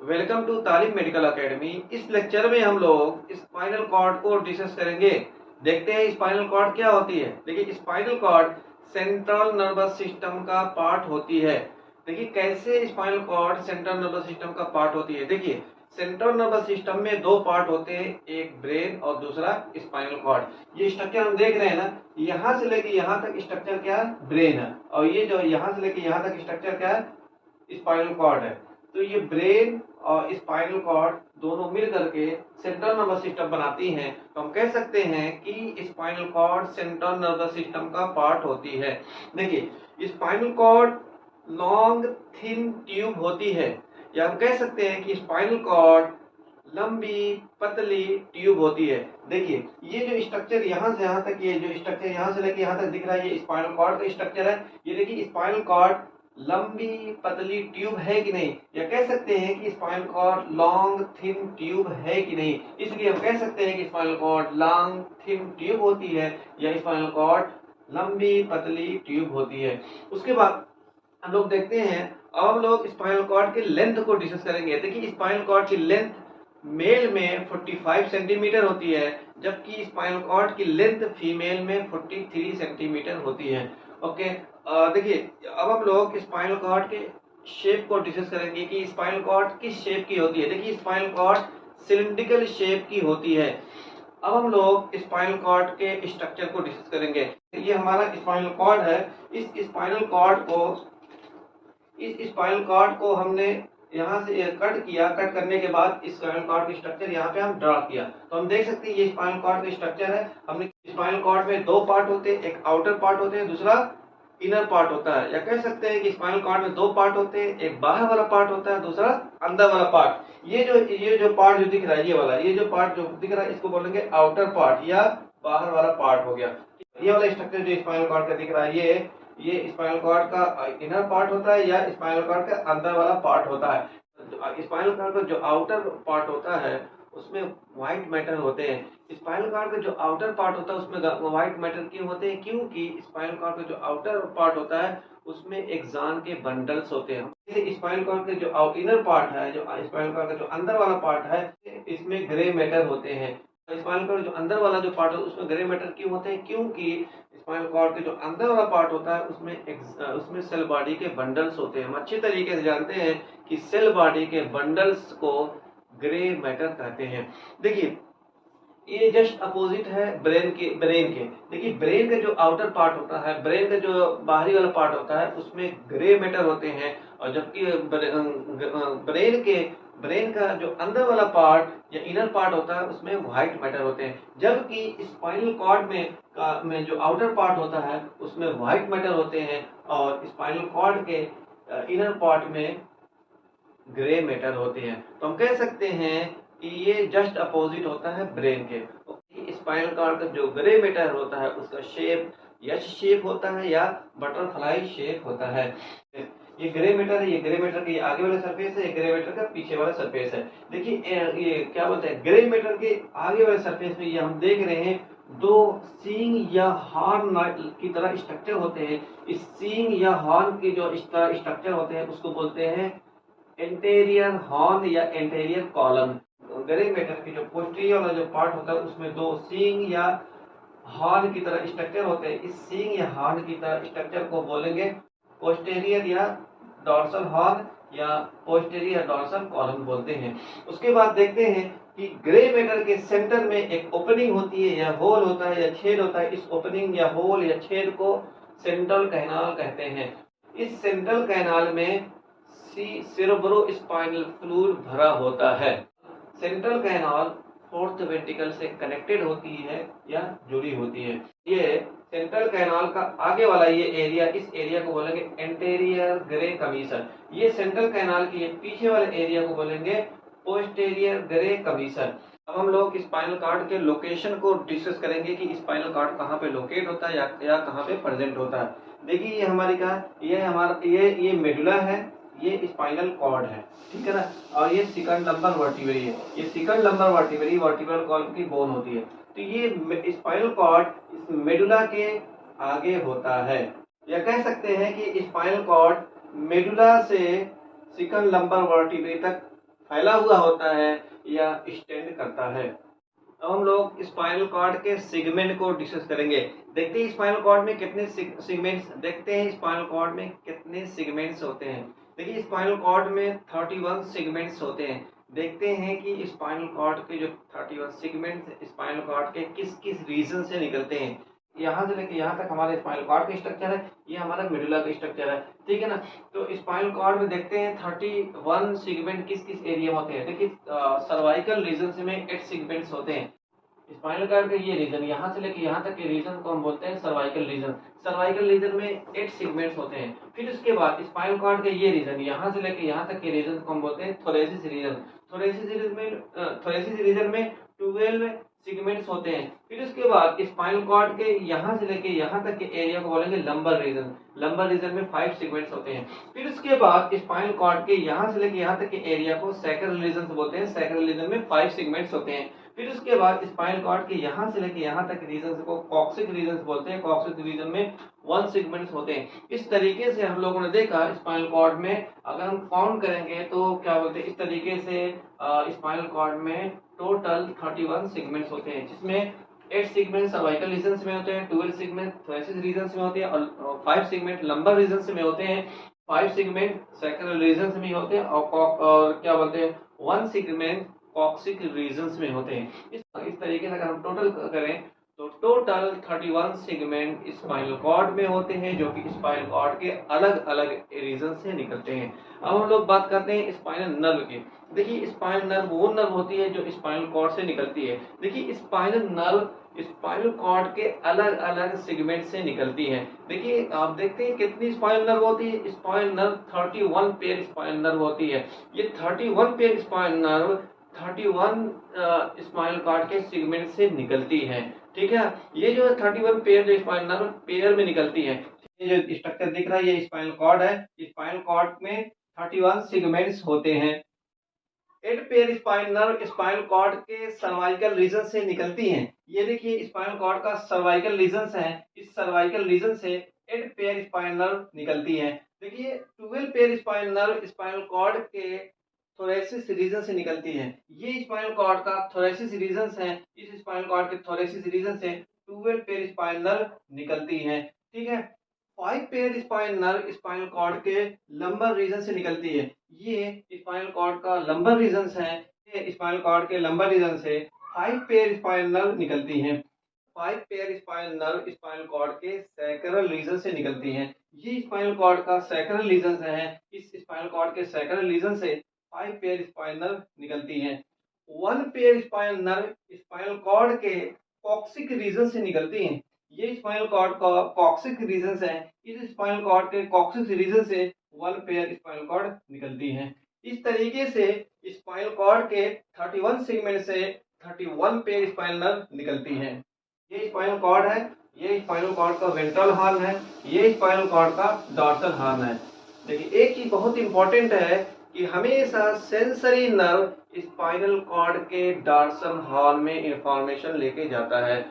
Welcome to तालीम medical academy. इस lecture में हम लोग स्पाइनल कॉर्ड को डिस्कस करेंगे। देखते हैं स्पाइनल कॉर्ड क्या होती है। देखिए, spinal cord central nervous system का पार्ट होती है। देखिए कैसे spinal cord central nervous system का पार्ट होती है। देखिए, सेंट्रल नर्वस सिस्टम में दो पार्ट होते हैं, एक ब्रेन और दूसरा स्पाइनल कॉर्ड। ये स्ट्रक्चर हम देख रहे हैं ना, यहाँ से लेके यहाँ तक स्ट्रक्चर क्या है, ब्रेन है, और ये जो यहाँ से लेके यहाँ तक स्ट्रक्चर क्या है, स्पाइनल कॉर्ड है। तो ये ब्रेन और स्पाइनल कॉर्ड दोनों मिल करके सेंट्रल नर्वस सिस्टम बनाती हैं। तो हम कह सकते हैं कि spinal cord central nervous system का पार्ट होती है। देखिए, spinal cord long thin tube होती है, या हम कह सकते हैं कि स्पाइनल कॉर्ड लंबी पतली ट्यूब होती है। देखिए, ये जो स्ट्रक्चर यहाँ से यहाँ तक, ये जो स्ट्रक्चर यहाँ से लेके यहाँ तक दिख रहा है, ये स्पाइनल कॉर्ड का स्ट्रक्चर है। ये देखिए, स्पाइनल कॉर्ड लंबी पतली ट्यूब है कि नहीं, या कह सकते हैं कि spinal cord long thin tube है कि नहीं। इसलिए हम कह सकते हैं कि spinal cord long thin tube होती है, या स्पाइनल कॉर्ड लंबी पतली ट्यूब होती है। उसके बाद हम लोग देखते हैं, अब हम लोग स्पाइनल कॉर्ड के लेंथ को डिस्कस करेंगे। देखिए, स्पाइनल कॉर्ड की लेंथ मेल में 45 सेंटीमीटर होती है, जबकि स्पाइनल कॉर्ड की लेंथ फीमेल में 43 सेंटीमीटर होती है। ओके, देखिए, अब हम लोग स्पाइनल कॉर्ड के शेप को डिस्कस करेंगे कि स्पाइनल कॉर्ड किस शेप की होती है। देखिए, स्पाइनल कॉर्ड सिलिंड्रिकल शेप की होती है। अब हम लोग स्पाइनल कॉर्ड के स्ट्रक्चर को डिस्कस करेंगे। ये हमारा स्पाइनल कॉर्ड है। इस स्पाइनल कॉर्ड को हमने यहाँ से कट किया। कट करने के बाद इस स्पाइनल कॉर्ड का स्ट्रक्चर यहाँ पे हम ड्रा किया, तो हम देख सकते हैं ये स्पाइनल कॉर्ड का स्ट्रक्चर है। हमने स्पाइनल कॉर्ड में दो पार्ट होते हैं, एक आउटर पार्ट होते हैं, दूसरा इनर पार्ट होता है। या कह सकते हैं कि स्पाइनल कॉर्ड में दो पार्ट होते हैं, एक बाहर वाला पार्ट होता है, दूसरा अंदर वाला पार्ट। ये जो पार्ट जो दिख रहा है, ये वाला, ये जो पार्ट जो दिख रहा है, इसको बोलेंगे आउटर पार्ट या बाहर वाला पार्ट हो गया। ये वाला स्ट्रक्चर जो स्पाइनल कॉर्ड का दिख रहा है, ये स्पाइनल कॉर्ड का इनर पार्ट होता है, या स्पाइनल कॉर्ड का अंदर वाला पार्ट होता है। स्पाइनल कॉर्ड का जो आउटर पार्ट होता है उसमें व्हाइट मैटर होते हैं। स्पाइनल कॉर्ड का जो आउटर पार्ट होता है उसमें व्हाइट मैटर क्यों होते हैं? क्योंकि स्पाइनल कॉर्ड का जो आउटर पार्ट होता है उसमें एक्सॉन के बंडल्स होते हैं। स्पाइनल कॉर्ड का जो इनर पार्ट है, जो स्पाइनल कॉर्ड का जो अंदर वाला पार्ट है, इसमें ग्रे मैटर होते हैं। स्पाइनल कॉर्ड जो अंदर वाला जो पार्ट है उसमें ग्रे मैटर क्यों होते हैं? क्योंकि स्पाइनल कॉर्ड के जो अंदर वाला पार्ट होता है उसमें सेल बॉडी के बंडल्स होते हैं। हम अच्छी तरीके से जानते हैं कि सेल बॉडी के बंडल्स को ग्रे मैटर कहते हैं। देखिए, ये जस्ट अपोजिट है ब्रेन के। देखिए, ब्रेन का जो आउटर पार्ट होता है, ब्रेन का जो बाहरी वाला पार्ट होता है, उसमें ग्रे मैटर होते हैं, और जबकि ब्रेन का जो अंदर वाला पार्ट या इनर पार्ट होता है उसमें व्हाइट मैटर होते हैं। जबकि स्पाइनल कॉर्ड में जो आउटर पार्ट होता है उसमें व्हाइट मैटर होते हैं, और स्पाइनल कॉर्ड के इनर पार्ट में ग्रे मैटर होते हैं। तो हम कह सकते हैं कि ये जस्ट अपोजिट होता है ब्रेन के। स्पाइनल कॉर्ड का जो ग्रे मैटर होता है उसका शेप एच शेप होता है या बटरफ्लाई शेप होता है। ये ग्रे मैटर है, ये ग्रे मैटर के आगे वाला सरफेस है, ये ग्रे मैटर का पीछे वाला सरफेस है। देखिए, ये क्या बोलते हैं, ग्रे मैटर के आगे वाले सरफेस में ये हम देख रहे हैं दो सींग या हॉर्न की तरह स्ट्रक्चर होते हैं। इस सींग या हॉर्न के जो स्ट्रक्चर होते हैं उसको बोलते हैं एंटेरियर हॉर्न या एंटेरियर कॉलम। ग्रे मैटर की जो पोस्टीरियर वाला जो पार्ट होता है उसमें दो सींग या हॉर्न की तरह स्ट्रक्चर होते हैं। इस सींग या हॉर्न की तरह स्ट्रक्चर को बोलेंगे पोस्टीरियर या डॉर्सल हॉर्न, या पोस्टीरियर डॉर्सल कॉलम बोलते हैं। उसके बाद देखते हैं कि ग्रे मैटर के सेंटर में एक ओपनिंग होती है, या होल होता है, या छेद होता है। इस ओपनिंग या होल या छेद को सेंट्रल कैनाल कहते हैं। इस सेंट्रल कैनाल में सेरेब्रोस्पाइनल फ्लूइड भरा होता है। सेंट्रल कैनाल फोर्थ वेंट्रिकल से कनेक्टेड होती है या जुड़ी होती है। ये सेंट्रल कैनाल का आगे वाला ये एरिया, इस एरिया को बोलेंगे एंटेरियर ग्रे कमीशन। ये सेंट्रल कैनाल के पीछे वाले एरिया को बोलेंगे पोस्टेरियर ग्रे कमीशन। अब हम लोग स्पाइनल कॉर्ड के लोकेशन को डिस्कस करेंगे कि स्पाइनल कॉर्ड कहाँ पे लोकेट होता है या कहाँ पे प्रेजेंट होता है। देखिए, ये हमारी ये मेडुला है, ये स्पाइनल कॉर्ड है, ठीक है ना, और ये सेकंड नंबर वर्टिब्री है। ये second number vertebrae vertebral column की बोन होती है। तो ये स्पाइनल कॉर्ड इस मेडुला के आगे होता है, या कह सकते हैं कि स्पाइनल कॉर्ड मेडुला से सेकंड नंबर वर्टिब्री तक फैला हुआ होता है या स्टैंड करता है। अब हम लोग स्पाइनल कॉर्ड के सेगमेंट को डिस्कस करेंगे। देखते हैं स्पाइनल कॉर्ड में कितने सेगमेंट्स होते हैं। देखिए स्पाइनल कॉर्ड में 31 सेगमेंट्स होते हैं। देखते हैं कि स्पाइनल कॉर्ड के जो 31 सेगमेंट्स स्पाइनल कॉर्ड के किस किस रीजन से निकलते हैं। यहाँ से लेके यहाँ तक हमारे स्पाइनल कॉर्ड का स्ट्रक्चर है, ये हमारा मेडुला का स्ट्रक्चर है, ठीक है ना। तो स्पाइनल कॉर्ड में देखते हैं 31 सेगमेंट किस किस एरिया में होते हैं। देखिए सर्वाइकल रीजन में 8 सेगमेंट्स होते हैं। स्पाइनल कॉर्ड का ये रीजन यहाँ से लेके यहाँ तक के रीजन को हम बोलते हैं सर्वाइकल रीजन। सर्वाइकल रीजन में 8 सेगमेंट्स होते हैं। फिर उसके बाद स्पाइनल कॉर्ड का ये रीजन यहाँ से लेके यहाँ तक के रीजन को हम बोलते हैं थोरेसिस रीजन। थोरेसिस रीजन में 12 सेगमेंट्स होते हैं। फिर उसके बाद स्पाइनल कॉर्ड के यहाँ से लेके यहाँ तक के एरिया को बोलेंगे लंबर रीजन। लंबर रीजन में 5 सेगमेंट्स होते हैं। फिर उसके बाद स्पाइनल कॉर्ड के यहाँ से लेके यहाँ तक के एरिया को सैक्रल रीजन बोलते हैं। सैक्रल रीजन में 5 सेगमेंट्स होते हैं। फिर उसके बाद स्पाइनल कॉर्ड के यहाँ से लेके यहाँ तक रीजन को कॉक्सिक रीजन बोलते हैं। कॉक्सिक रीजन में 1 सेगमेंट्स होते हैं। इस तरीके से हम लोगों ने देखा स्पाइनल कॉर्ड में अगर हम काउंट करेंगे तो क्या बोलते हैं, इस तरीके से स्पाइनल कॉर्ड में टोटल 31 सेगमेंट्स होते हैं, जिसमें 8 सेगमेंट सर्वाइकल रीजन में होते हैं, 12 सेगमेंट थोरेसिस रीजन में होते हैं और 5 सेगमेंट लंबर रीजन में होते हैं, 5 सेगमेंट सैक्रल रीजन में होते हैं और क्या बोलते हैं 1 सेगमेंट कॉक्सिक रीजन्स में होते हैं। इस तरीके से अगर हम टोटल करें तो टोटल 31 सेगमेंट स्पाइनल कॉर्ड में होते हैं, जो कि स्पाइनल कॉर्ड के अलग अलग रीजन से निकलते हैं। अब हम लोग बात करते हैं स्पाइनल नर्व की। देखिए स्पाइनल नर्व वो नर्व होती है जो स्पाइनल कॉर्ड से निकलती है। देखिए स्पाइनल नर्व स्पाइनल कॉर्ड के अलग अलग सेगमेंट से निकलती है। देखिए आप देखते हैं कितनी स्पाइनल नर्व होती है। Spinal nerve 31 pair spinal nerve होती है। ये 31 pair spinal nerve 31 spinal cord के सेगमेंट से निकलती है, ठीक है। ये जो 31 पेयर जो स्पाइनल नर्व पेयर में निकलती है, ये जो स्ट्रक्चर दिख रहा है ये स्पाइनल कॉर्ड है। स्पाइनल कॉर्ड में 31 सेगमेंट्स होते हैं। 8 pair spinal nerve spinal cord के सर्वाइकल रीजन से निकलती हैं। ये देखिए स्पाइनल कॉर्ड का सर्वाइकल रीजन है। इस सर्वाइकल रीजन से 8 पेयर स्पाइनल नर्व निकलती हैं। देखिए 12 pair spinal nerve spinal cord के थोरेसिस रीजन से निकलती है। ये स्पाइनल कॉर्ड का थोरेसिस रीजन है। इस स्पाइनल कॉर्ड के थोरेसिस रीजन से 12 पेयर स्पाइनल नर्व निकलती हैं, ठीक है। 5 pair spinal nerve spinal cord के लंबर रीजन से निकलती है। ये स्पाइनल कॉर्ड का लंबर रीजन है। ये स्पाइनल कॉर्ड के लंबर रीजन से 5 पेयर स्पाइनल नर्व निकलती हैं। 5 pair spinal nerve spinal cord के सैक्रल रीजन से निकलती हैं। ये स्पाइनल कॉर्ड का सैक्रल रीजन है। इस स्पाइनल कॉर्ड के सैक्रल रीजन से 5 पेयर स्पाइनल नर्व निकलती हैं। 1 pair spinal nerve spinal cord के कॉक्सिक रीजन से निकलती हैं। ये स्पाइनल कॉर्ड का कॉक्सिक रीजन है। इस स्पाइनल कॉर्ड के कॉक्सिक रीजन से 1 पेयर स्पाइनल कॉर्ड निकलती हैं। इस तरीके से स्पाइनल कॉर्ड के 31 सेगमेंट से 31 पेयर स्पाइनल नर्व निकलती हैं। ये स्पाइनल कॉर्ड है। ये स्पाइनल कॉर्ड का वेंट्रल हॉर्न है। ये स्पाइनल कॉर्ड का डॉर्सल हॉर्न है। देखिए एक चीज बहुत इंपॉर्टेंट है कि हमेशा सेंसरी नर्व स्पाइनल कॉर्ड के डॉर्सल हॉर्न में इंफॉर्मेशन लेके जाता है,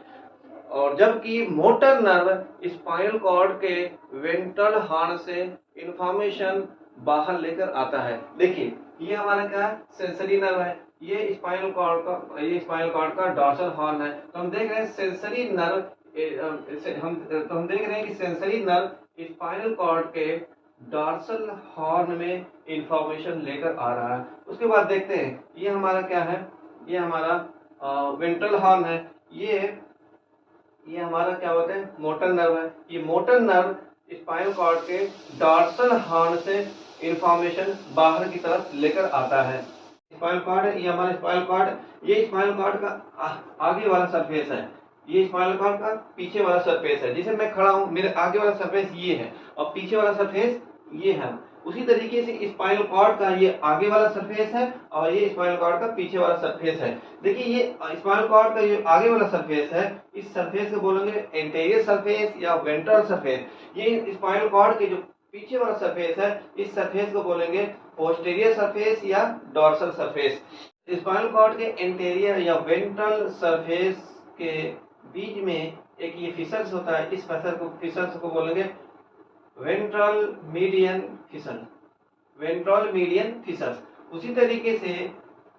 और जबकि मोटर नर्व स्पाइनल कॉर्ड के वेंट्रल हॉर्न से इंफॉर्मेशन बाहर लेकर आता है। देखिए ये हमारा क्या है, सेंसरी नर्व है। ये स्पाइनल कॉर्ड का डॉर्सल हॉर्न है। तो हम देख रहे हैं सेंसरी नर्व हम देख रहे हैं कि सेंसरी नर्व स्पाइनल कॉर्ड के डॉर्सल हॉर्न में इंफॉर्मेशन लेकर आ रहा है। उसके बाद देखते हैं ये हमारा क्या है, ये हमारा वेंट्रल हॉर्न है। ये हमारा क्या बोलते हैं, मोटर नर्व है। ये मोटर नर्व स्पाइनल कॉर्ड के डॉर्सल हॉर्न से इंफॉर्मेशन बाहर की तरफ लेकर आता है। स्पाइनल कॉर्ड है, ये हमारा स्पाइनल कॉर्ड। ये स्पाइनल कॉर्ड का आगे वाला सरफेस है। ये स्पाइनल कॉर्ड का पीछे वाला सरफेस है। जैसे मैं खड़ा हूँ, मेरे आगे वाला सरफेस ये है और पीछे वाला सरफेस ये है। उसी तरीके से स्पाइनल कॉर्ड का ये आगे वाला सरफेस है और ये स्पाइनल कॉर्ड का पीछे वाला सरफेस है। देखिए ये स्पाइनल कॉर्ड का ये आगे वाला सरफेस है, इस सरफेस को बोलेंगे एंटीरियर सरफेस या वेंट्रल सरफेस। ये स्पाइनल कॉर्ड के जो पीछे वाला सरफेस है, इस सरफेस को बोलेंगे पोस्टीरियर सरफेस या डॉर्सल सरफेस। स्पाइनल कॉर्ड के एंटीरियर या वेंट्रल सरफेस के बीच में एक ये फिशर्स होता है। इस फिशर्स को बोलेंगे ventral median fissure. Ventral median fissures. उसी तरीके से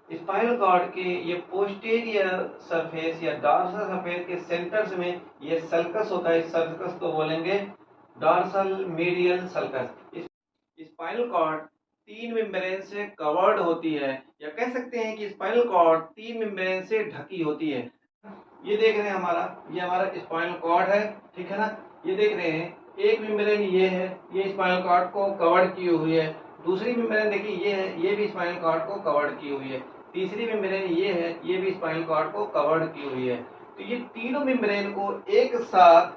स्पाइनल कॉर्ड के ये पोस्टीरियर सरफेस या डॉर्सल सरफेस के सेंटर्स में ये सल्कस होता है। इस सल्कस को बोलेंगे dorsal medial sulcus. Spinal cord 3 membrane से कवर्ड होती है, या कह सकते हैं कि स्पाइनल कॉर्ड 3 मेम्ब्रेन से ढकी होती है। ये देख रहे हैं ये हमारा स्पाइनल कॉर्ड है, ठीक है ना। ये देख रहे हैं एक मेम्ब्रेन ये है, ये स्पाइनल कॉर्ड को कवर की हुई है। दूसरी मेम्ब्रेन देखिए ये है, ये भी स्पाइनल कॉर्ड को कवर्ड की हुई है। तीसरी मेम्ब्रेन ये है, ये भी स्पाइनल कॉर्ड को कवर्ड की हुई है। तो ये तीनों मेम्ब्रेन को एक साथ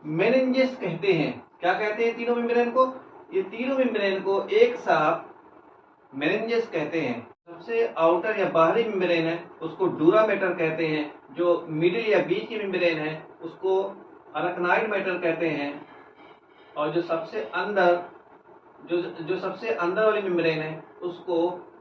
मेनिंजेस कहते हैं। क्या कहते हैं तीनों मेम्ब्रेन को? ये तीनों मेम्ब्रेन को एक साथ मेनिंजेस कहते हैं। सबसे आउटर या बाहरी मेम्ब्रेन है उसको डूरा मैटर कहते हैं। जो मिडिल या बीच की मेम्ब्रेन है उसको अरकनाइड मैटर कहते हैं। और जो सबसे अंदर जो सबसे अंदर वाली मेम्ब्रेन है उसको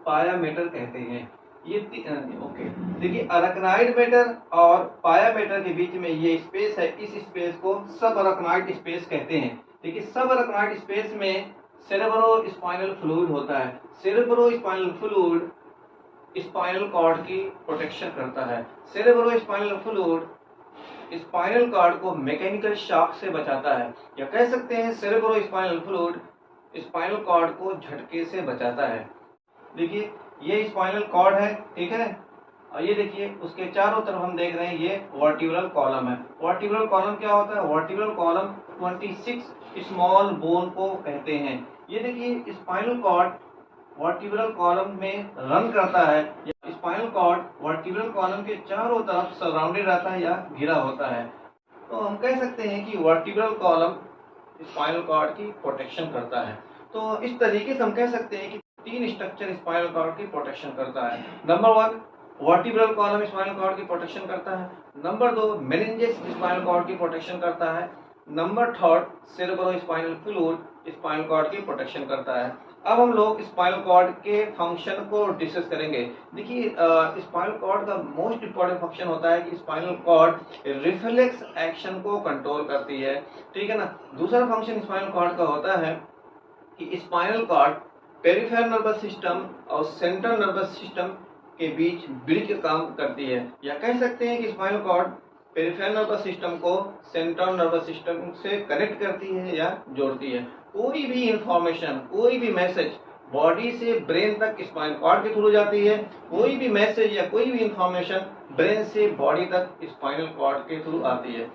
पाया मैटर कहते हैं। ये ओके, देखिए अरकनाइड मैटर और पाया मैटर के बीच में ये स्पेस है, इस स्पेस को सब अरकनाइड स्पेस कहते हैं। देखिए सब अरकनाइड स्पेस में सेरेब्रो स्पाइनल फ्लूइड होता है। Cerebrospinal fluid spinal cord की प्रोटेक्शन करता है। Cerebrospinal fluid spinal cord को मैकेनिकल शॉक से बचाता है, या कह सकते हैं cerebrospinal fluid spinal cord को झटके से बचाता है। देखिए ये स्पाइनल कॉर्ड है, ठीक है। और ये देखिए उसके चारों तरफ हम देख रहे हैं ये वर्टिब्रल कॉलम है। वर्टिब्रल कॉलम क्या होता है? वर्टिब्रल कॉलम 26 स्मॉल बोन को कहते हैं। ये देखिए स्पाइनल कॉर्ड वर्टिब्रल कॉलम में रन करता है। स्पाइनल कॉर्ड वर्टिब्रल कॉलम के चारों तरफ सराउंडेड रहता है या घिरा होता है। तो हम कह सकते हैं कि वर्टिब्रल कॉलम स्पाइनल कॉर्ड की प्रोटेक्शन करता है। तो इस तरीके से हम कह सकते हैं कि 3 स्ट्रक्चर स्पाइनल कॉर्ड की प्रोटेक्शन करता है। Number 1 vertebral column spinal cord की प्रोटेक्शन करता है। नंबर 2 मेनिंजेस स्पाइनल कॉर्ड की प्रोटेक्शन करता है। Number 3 cerebrospinal fluid spinal cord की प्रोटेक्शन करता है। अब हम लोग स्पाइनल कॉर्ड के फंक्शन को डिस्कस करेंगे। देखिए स्पाइनल कॉर्ड का मोस्ट इंपॉर्टेंट फंक्शन होता है कि स्पाइनल कॉर्ड रिफ्लेक्स एक्शन को कंट्रोल करती है, ठीक है ना। दूसरा फंक्शन स्पाइनल कॉर्ड का होता है कि spinal cord peripheral nervous system और सेंट्रल नर्वस सिस्टम के बीच ब्रिज का काम करती है, या कह सकते हैं कि spinal cord peripheral nervous system को सेंट्रल नर्वस सिस्टम से कनेक्ट करती है या जोड़ती है। कोई भी इंफॉर्मेशन, कोई भी मैसेज बॉडी से ब्रेन तक स्पाइनल कॉर्ड के थ्रू जाती है। कोई भी मैसेज या कोई भी इंफॉर्मेशन ब्रेन से बॉडी तक स्पाइनल कॉर्ड के थ्रू आती है।